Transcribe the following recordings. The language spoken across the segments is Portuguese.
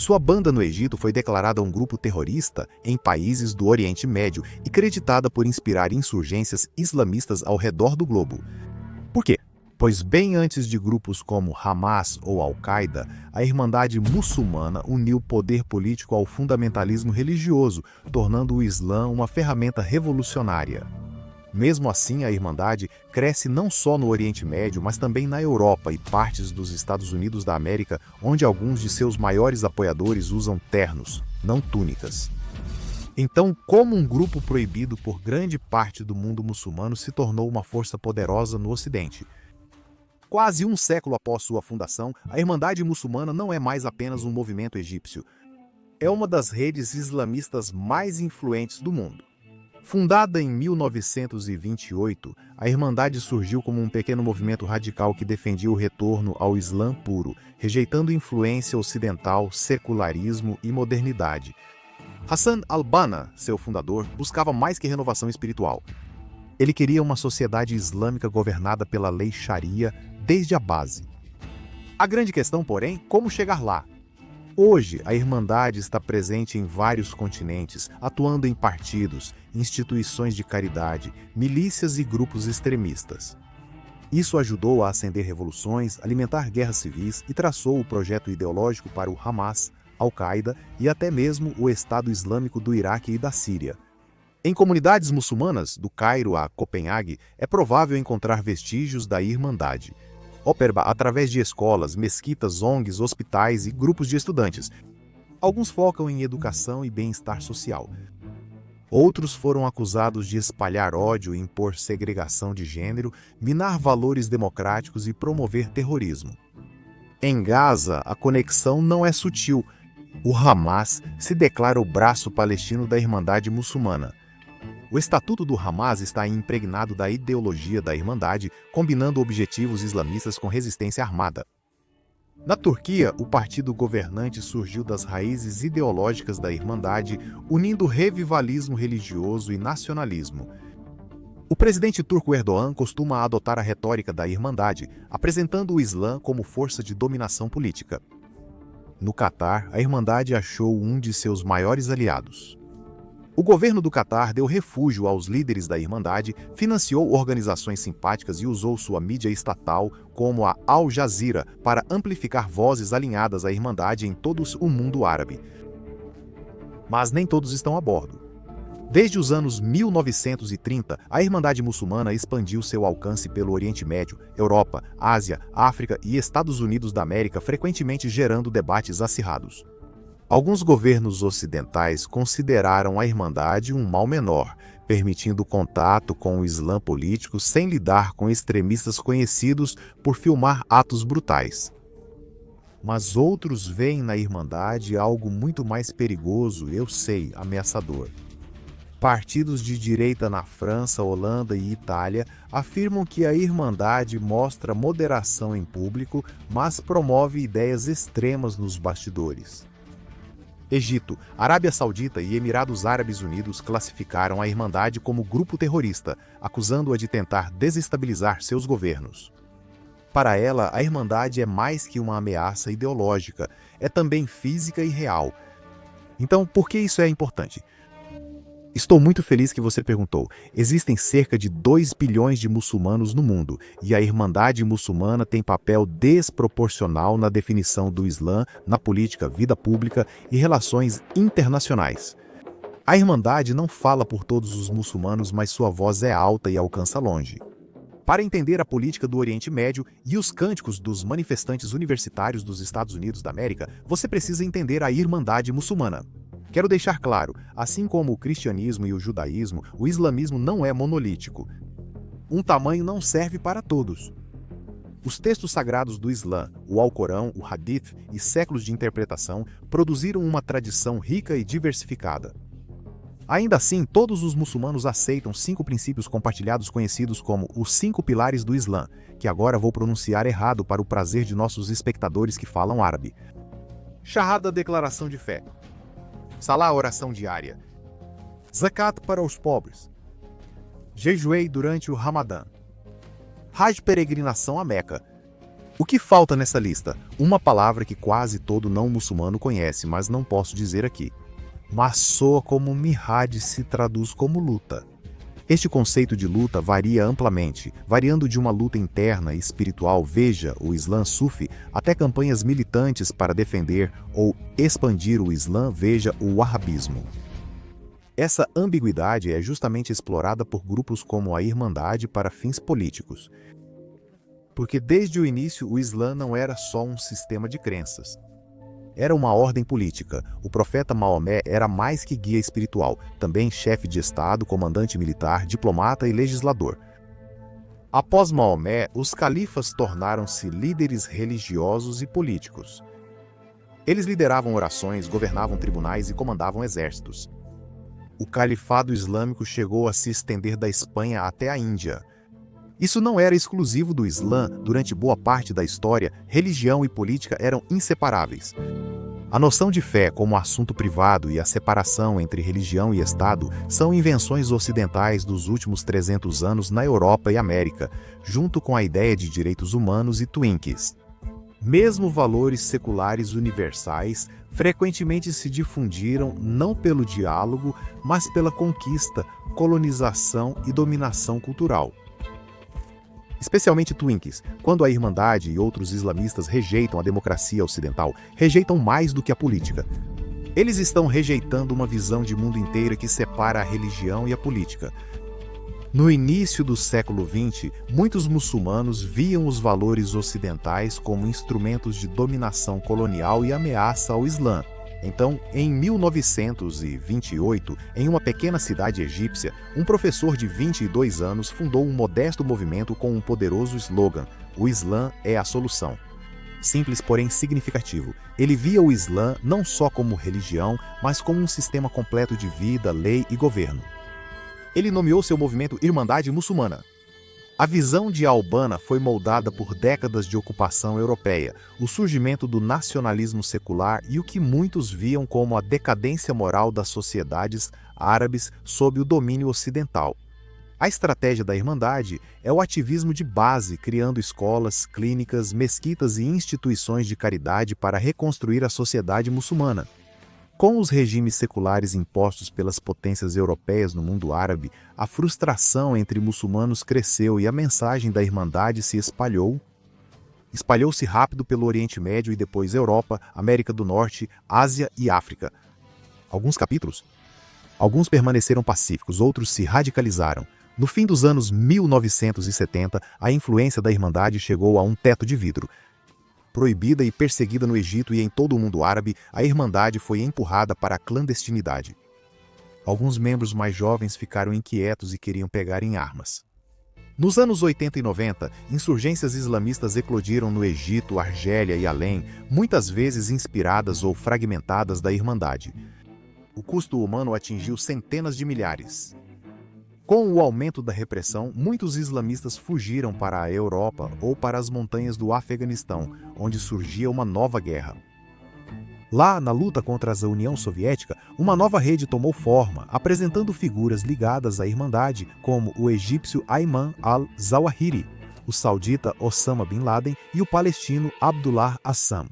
Sua banda no Egito foi declarada um grupo terrorista em países do Oriente Médio e creditada por inspirar insurgências islamistas ao redor do globo. Por quê? Pois bem antes de grupos como Hamas ou Al-Qaeda, a Irmandade Muçulmana uniu poder político ao fundamentalismo religioso, tornando o Islã uma ferramenta revolucionária. Mesmo assim, a Irmandade cresce não só no Oriente Médio, mas também na Europa e partes dos Estados Unidos da América, onde alguns de seus maiores apoiadores usam ternos, não túnicas. Então, como um grupo proibido por grande parte do mundo muçulmano se tornou uma força poderosa no Ocidente? Quase um século após sua fundação, a Irmandade Muçulmana não é mais apenas um movimento egípcio. É uma das redes islamistas mais influentes do mundo. Fundada em 1928, a Irmandade surgiu como um pequeno movimento radical que defendia o retorno ao Islã puro, rejeitando influência ocidental, secularismo e modernidade. Hassan al-Banna, seu fundador, buscava mais que renovação espiritual. Ele queria uma sociedade islâmica governada pela lei Sharia desde a base. A grande questão, porém, como chegar lá? Hoje, a Irmandade está presente em vários continentes, atuando em partidos, instituições de caridade, milícias e grupos extremistas. Isso ajudou a acender revoluções, alimentar guerras civis e traçou o projeto ideológico para o Hamas, Al-Qaeda e até mesmo o Estado Islâmico do Iraque e da Síria. Em comunidades muçulmanas, do Cairo a Copenhague, é provável encontrar vestígios da Irmandade. Opera através de escolas, mesquitas, ONGs, hospitais e grupos de estudantes. Alguns focam em educação e bem-estar social. Outros foram acusados de espalhar ódio, impor segregação de gênero, minar valores democráticos e promover terrorismo. Em Gaza, a conexão não é sutil. O Hamas se declara o braço palestino da Irmandade Muçulmana. O estatuto do Hamas está impregnado da ideologia da Irmandade, combinando objetivos islamistas com resistência armada. Na Turquia, o partido governante surgiu das raízes ideológicas da Irmandade, unindo revivalismo religioso e nacionalismo. O presidente turco Erdogan costuma adotar a retórica da Irmandade, apresentando o Islã como força de dominação política. No Catar, a Irmandade achou um de seus maiores aliados. O governo do Catar deu refúgio aos líderes da Irmandade, financiou organizações simpáticas e usou sua mídia estatal, como a Al Jazeera, para amplificar vozes alinhadas à Irmandade em todo o mundo árabe. Mas nem todos estão a bordo. Desde os anos 1930, a Irmandade Muçulmana expandiu seu alcance pelo Oriente Médio, Europa, Ásia, África e Estados Unidos da América, frequentemente gerando debates acirrados. Alguns governos ocidentais consideraram a Irmandade um mal menor, permitindo contato com o Islã político sem lidar com extremistas conhecidos por filmar atos brutais. Mas outros veem na Irmandade algo muito mais perigoso, eu sei, ameaçador. Partidos de direita na França, Holanda e Itália afirmam que a Irmandade mostra moderação em público, mas promove ideias extremas nos bastidores. Egito, Arábia Saudita e Emirados Árabes Unidos classificaram a Irmandade como grupo terrorista, acusando-a de tentar desestabilizar seus governos. Para ela, a Irmandade é mais que uma ameaça ideológica, é também física e real. Então, por que isso é importante? Estou muito feliz que você perguntou. Existem cerca de 2 bilhões de muçulmanos no mundo, e a Irmandade Muçulmana tem papel desproporcional na definição do Islã, na política, vida pública e relações internacionais. A Irmandade não fala por todos os muçulmanos, mas sua voz é alta e alcança longe. Para entender a política do Oriente Médio e os cânticos dos manifestantes universitários dos Estados Unidos da América, você precisa entender a Irmandade Muçulmana. Quero deixar claro, assim como o cristianismo e o judaísmo, o islamismo não é monolítico. Um tamanho não serve para todos. Os textos sagrados do Islã, o Alcorão, o Hadith e séculos de interpretação produziram uma tradição rica e diversificada. Ainda assim, todos os muçulmanos aceitam 5 princípios compartilhados conhecidos como os 5 pilares do Islã, que agora vou pronunciar errado para o prazer de nossos espectadores que falam árabe. Shahada, declaração de fé. Salá, oração diária. Zakat, para os pobres. Jejuei durante o Ramadã. Hajj, peregrinação a Meca. O que falta nessa lista? Uma palavra que quase todo não muçulmano conhece, mas não posso dizer aqui. Mas soa como mihad se traduz como luta. Este conceito de luta varia amplamente, variando de uma luta interna e espiritual, veja o Islã Sufi, até campanhas militantes para defender ou expandir o Islã, veja o Wahhabismo. Essa ambiguidade é justamente explorada por grupos como a Irmandade para fins políticos. Porque desde o início o Islã não era só um sistema de crenças. Era uma ordem política. O profeta Maomé era mais que guia espiritual, também chefe de Estado, comandante militar, diplomata e legislador. Após Maomé, os califas tornaram-se líderes religiosos e políticos. Eles lideravam orações, governavam tribunais e comandavam exércitos. O califado islâmico chegou a se estender da Espanha até a Índia. Isso não era exclusivo do Islã. Durante boa parte da história, religião e política eram inseparáveis. A noção de fé como assunto privado e a separação entre religião e Estado são invenções ocidentais dos últimos 300 anos na Europa e América, junto com a ideia de direitos humanos e Twinkies. Mesmo valores seculares universais frequentemente se difundiram não pelo diálogo, mas pela conquista, colonização e dominação cultural. Especialmente Twinkies, quando a Irmandade e outros islamistas rejeitam a democracia ocidental, rejeitam mais do que a política. Eles estão rejeitando uma visão de mundo inteira que separa a religião e a política. No início do século XX, muitos muçulmanos viam os valores ocidentais como instrumentos de dominação colonial e ameaça ao Islã. Então, em 1928, em uma pequena cidade egípcia, um professor de 22 anos fundou um modesto movimento com um poderoso slogan: "O Islã é a solução". Simples, porém significativo. Ele via o Islã não só como religião, mas como um sistema completo de vida, lei e governo. Ele nomeou seu movimento Irmandade Muçulmana. A visão de Al-Banna foi moldada por décadas de ocupação europeia, o surgimento do nacionalismo secular e o que muitos viam como a decadência moral das sociedades árabes sob o domínio ocidental. A estratégia da Irmandade é o ativismo de base, criando escolas, clínicas, mesquitas e instituições de caridade para reconstruir a sociedade muçulmana. Com os regimes seculares impostos pelas potências europeias no mundo árabe, a frustração entre muçulmanos cresceu e a mensagem da Irmandade se espalhou. Espalhou-se rápido pelo Oriente Médio e depois Europa, América do Norte, Ásia e África. Alguns capítulos? Alguns permaneceram pacíficos, outros se radicalizaram. No fim dos anos 1970, a influência da Irmandade chegou a um teto de vidro. Proibida e perseguida no Egito e em todo o mundo árabe, a Irmandade foi empurrada para a clandestinidade. Alguns membros mais jovens ficaram inquietos e queriam pegar em armas. Nos anos 80 e 90, insurgências islamistas eclodiram no Egito, Argélia e além, muitas vezes inspiradas ou fragmentadas da Irmandade. O custo humano atingiu centenas de milhares. Com o aumento da repressão, muitos islamistas fugiram para a Europa ou para as montanhas do Afeganistão, onde surgia uma nova guerra. Lá, na luta contra a União Soviética, uma nova rede tomou forma, apresentando figuras ligadas à Irmandade, como o egípcio Ayman al-Zawahiri, o saudita Osama Bin Laden e o palestino Abdullah Assam.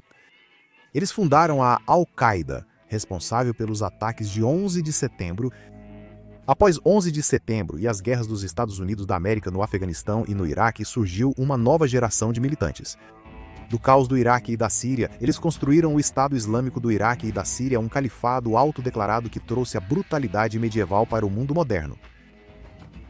Eles fundaram a Al-Qaeda, responsável pelos ataques de 11 de setembro. Após 11 de setembro e as guerras dos Estados Unidos da América no Afeganistão e no Iraque, surgiu uma nova geração de militantes. Do caos do Iraque e da Síria, eles construíram o Estado Islâmico do Iraque e da Síria, um califado autodeclarado que trouxe a brutalidade medieval para o mundo moderno.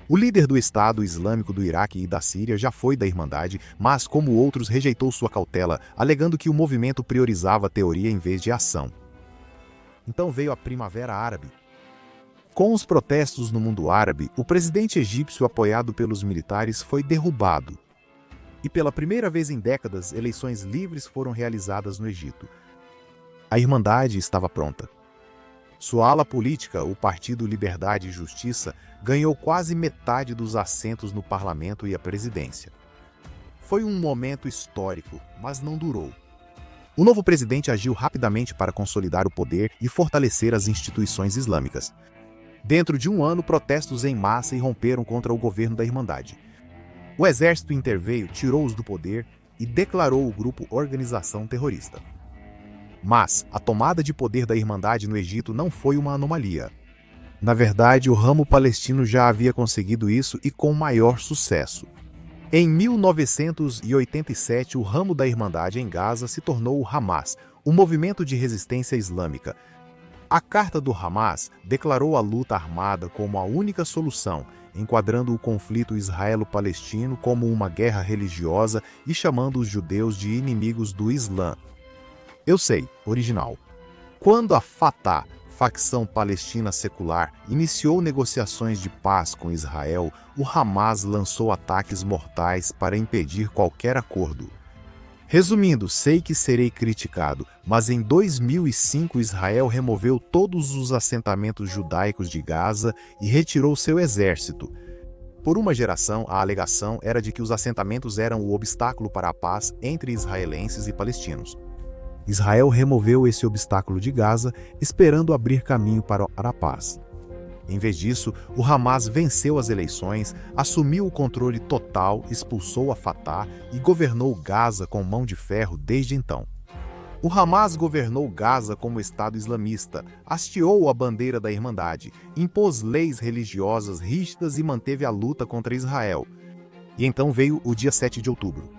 O líder do Estado Islâmico do Iraque e da Síria já foi da Irmandade, mas, como outros, rejeitou sua cautela, alegando que o movimento priorizava a teoria em vez de a ação. Então veio a Primavera Árabe. Com os protestos no mundo árabe, o presidente egípcio apoiado pelos militares foi derrubado. E pela primeira vez em décadas, eleições livres foram realizadas no Egito. A Irmandade estava pronta. Sua ala política, o Partido Liberdade e Justiça, ganhou quase metade dos assentos no parlamento e a presidência. Foi um momento histórico, mas não durou. O novo presidente agiu rapidamente para consolidar o poder e fortalecer as instituições islâmicas. Dentro de um ano, protestos em massa irromperam contra o governo da Irmandade. O exército interveio, tirou-os do poder e declarou o grupo organização terrorista. Mas a tomada de poder da Irmandade no Egito não foi uma anomalia. Na verdade, o ramo palestino já havia conseguido isso e com maior sucesso. Em 1987, o ramo da Irmandade em Gaza se tornou o Hamas, o movimento de resistência islâmica. A Carta do Hamas declarou a luta armada como a única solução, enquadrando o conflito israelo-palestino como uma guerra religiosa e chamando os judeus de inimigos do Islã. Eu sei, original. Quando a Fatah, facção palestina secular, iniciou negociações de paz com Israel, o Hamas lançou ataques mortais para impedir qualquer acordo. Resumindo, sei que serei criticado, mas em 2005 Israel removeu todos os assentamentos judaicos de Gaza e retirou seu exército. Por uma geração, a alegação era de que os assentamentos eram o obstáculo para a paz entre israelenses e palestinos. Israel removeu esse obstáculo de Gaza, esperando abrir caminho para a paz. Em vez disso, o Hamas venceu as eleições, assumiu o controle total, expulsou a Fatah e governou Gaza com mão de ferro desde então. O Hamas governou Gaza como Estado islamista, hasteou a bandeira da Irmandade, impôs leis religiosas rígidas e manteve a luta contra Israel. E então veio o dia 7 de outubro.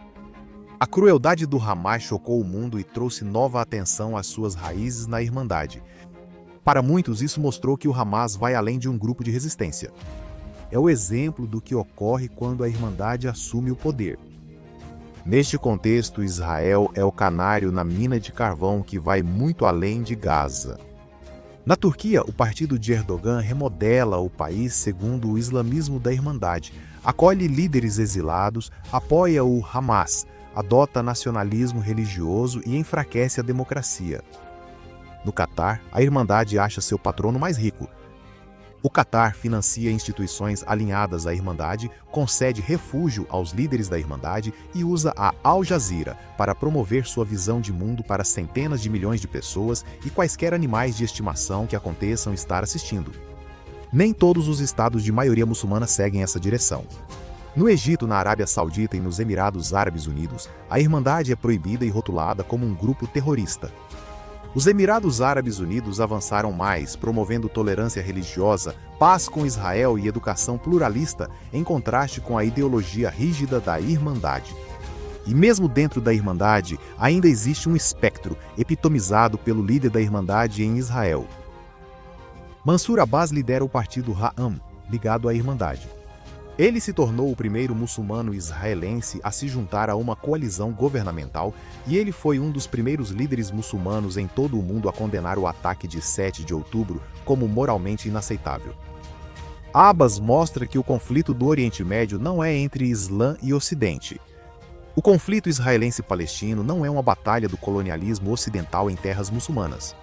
A crueldade do Hamas chocou o mundo e trouxe nova atenção às suas raízes na Irmandade. Para muitos, isso mostrou que o Hamas vai além de um grupo de resistência. É o exemplo do que ocorre quando a Irmandade assume o poder. Neste contexto, Israel é o canário na mina de carvão que vai muito além de Gaza. Na Turquia, o partido de Erdogan remodela o país segundo o islamismo da Irmandade, acolhe líderes exilados, apoia o Hamas, adota nacionalismo religioso e enfraquece a democracia. No Catar, a Irmandade acha seu patrono mais rico. O Catar financia instituições alinhadas à Irmandade, concede refúgio aos líderes da Irmandade e usa a Al Jazeera para promover sua visão de mundo para centenas de milhões de pessoas e quaisquer animais de estimação que aconteçam estar assistindo. Nem todos os estados de maioria muçulmana seguem essa direção. No Egito, na Arábia Saudita e nos Emirados Árabes Unidos, a Irmandade é proibida e rotulada como um grupo terrorista. Os Emirados Árabes Unidos avançaram mais, promovendo tolerância religiosa, paz com Israel e educação pluralista, em contraste com a ideologia rígida da Irmandade. E mesmo dentro da Irmandade, ainda existe um espectro, epitomizado pelo líder da Irmandade em Israel. Mansur Abbas lidera o partido Ra'am, ligado à Irmandade. Ele se tornou o primeiro muçulmano israelense a se juntar a uma coalizão governamental e ele foi um dos primeiros líderes muçulmanos em todo o mundo a condenar o ataque de 7 de outubro como moralmente inaceitável. Abbas mostra que o conflito do Oriente Médio não é entre Islã e Ocidente. O conflito israelense-palestino não é uma batalha do colonialismo ocidental em terras muçulmanas.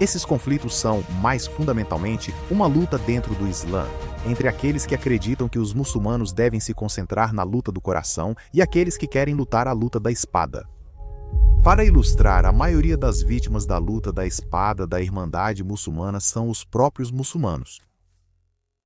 Esses conflitos são, mais fundamentalmente, uma luta dentro do Islã, entre aqueles que acreditam que os muçulmanos devem se concentrar na luta do coração e aqueles que querem lutar a luta da espada. Para ilustrar, a maioria das vítimas da luta da espada da Irmandade muçulmana são os próprios muçulmanos.